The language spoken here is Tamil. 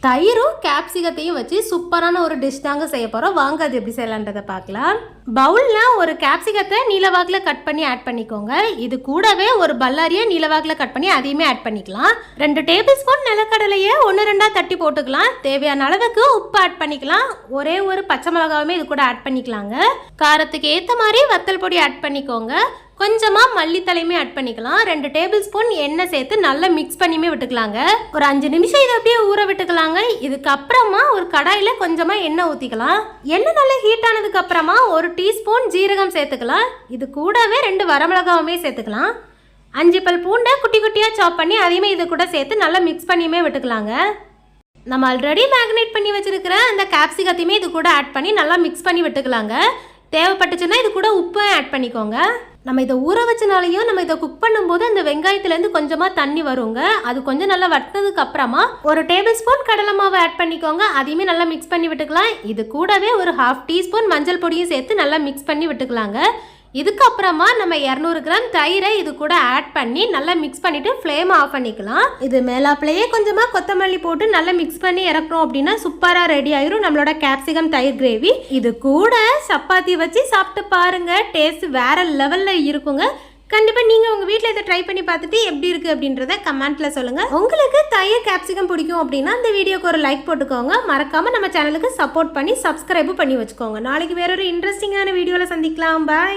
தயிரும் கேப்சிகத்தையும் வச்சு சூப்பரான ஒரு டிஷ் தாங்க செய்ய போகிறோம். வாங்க அது எப்படி செய்யலான்றதை பார்க்கலாம். பவுலில் ஒரு கேப்சிகத்தை நீலவாக்கில் கட் பண்ணி ஆட் பண்ணிக்கோங்க. இது கூடவே ஒரு பல்லாரியை நீலவாக்கில் கட் பண்ணி அதையுமே ஆட் பண்ணிக்கலாம். 2 டேபிள் ஸ்பூன் நிலக்கடலையை 1-2 தட்டி போட்டுக்கலாம். தேவையான அளவுக்கு உப்பு ஆட் பண்ணிக்கலாம். ஒரே ஒரு பச்சை மிளகாவுமே இது கூட ஆட் பண்ணிக்கலாங்க. காரத்துக்கு ஏற்ற மாதிரி வத்தல் பொடி ஆட் பண்ணிக்கோங்க. கொஞ்சமாக மல்லித்தலையுமே ஆட் பண்ணிக்கலாம். 2 டேபிள் ஸ்பூன் எண்ணெய் சேர்த்து நல்லா மிக்ஸ் பண்ணியுமே விட்டுக்கலாங்க. ஒரு 5 நிமிஷம் இதை அப்படியே ஊற விட்டுக்கலாங்க. இதுக்கப்புறமா ஒரு கடாயில் கொஞ்சமாக எண்ணெய் ஊற்றிக்கலாம். எண்ணெய் நல்லா ஹீட் ஆனதுக்கு அப்புறமா 1 டீஸ்பூன் ஜீரகம் சேர்த்துக்கலாம். இது கூடவே 2 வரமிளகாவுமே சேர்த்துக்கலாம். 5 பல் பூண்டை குட்டி குட்டியாக சாப் பண்ணி அதையுமே இது கூட சேர்த்து நல்லா மிக்ஸ் பண்ணியுமே விட்டுக்கலாங்க. நம்ம ஆல்ரெடி மேக்னேட் பண்ணி வச்சிருக்கிற அந்த கேப்சிகத்தையுமே இது கூட ஆட் பண்ணி நல்லா மிக்ஸ் பண்ணி விட்டுக்கலாங்க. தேவைப்பட்டுச்சுன்னா இது கூட உப்பு ஆட் பண்ணிக்கோங்க. நம்ம இதை ஊற வச்சனாலையும் நம்ம இதை குக் பண்ணும்போது அந்த வெங்காயத்துலேருந்து கொஞ்சமாக தண்ணி வருங்க. அது கொஞ்சம் நல்லா வட்டினதுக்கு அப்புறமா 1 டேபிள் ஸ்பூன் கடலை மாவு ஆட் பண்ணிக்கோங்க. அதையுமே நல்லா மிக்ஸ் பண்ணி விட்டுக்கலாம். இது கூடவே ஒரு 1/2 டீஸ்பூன் மஞ்சள் பொடியும் சேர்த்து நல்லா மிக்ஸ் பண்ணி விட்டுக்கலாங்க. இதுக்கப்புறமா நம்ம 200 கிராம் தயிரை இது கூட ஆட் பண்ணி நல்லா மிக்ஸ் பண்ணிட்டு ஃப்ளேம் ஆஃப் பண்ணிக்கலாம். இது மேலாப்பிலேயே கொஞ்சமாக கொத்தமல்லி போட்டு நல்லா மிக்ஸ் பண்ணி இறக்குறோம் அப்படின்னா சூப்பராக ரெடி ஆயிரும் நம்மளோட கேப்சிகம் தயிர் கிரேவி. இது கூட சப்பாத்தி வச்சு சாப்பிட்டு பாருங்க, டேஸ்ட் வேற லெவலில் இருக்குங்க. கண்டிப்பாக நீங்கள் உங்கள் வீட்டில் இதை ட்ரை பண்ணி பார்த்துட்டு எப்படி இருக்குது அப்படின்றத கமெண்ட்டில் சொல்லுங்கள். உங்களுக்கு தயிர் கேப்சிகம் பிடிக்கும் அப்படின்னா இந்த வீடியோக்கு ஒரு லைக் போட்டுக்கோங்க. மறக்காமல் நம்ம சேனலுக்கு சப்போர்ட் பண்ணி சப்ஸ்கிரைபும் பண்ணி வச்சுக்கோங்க. நாளைக்கு வேறொரு இன்ட்ரெஸ்டிங்கான வீடியோவில் சந்திக்கலாம். பாய்.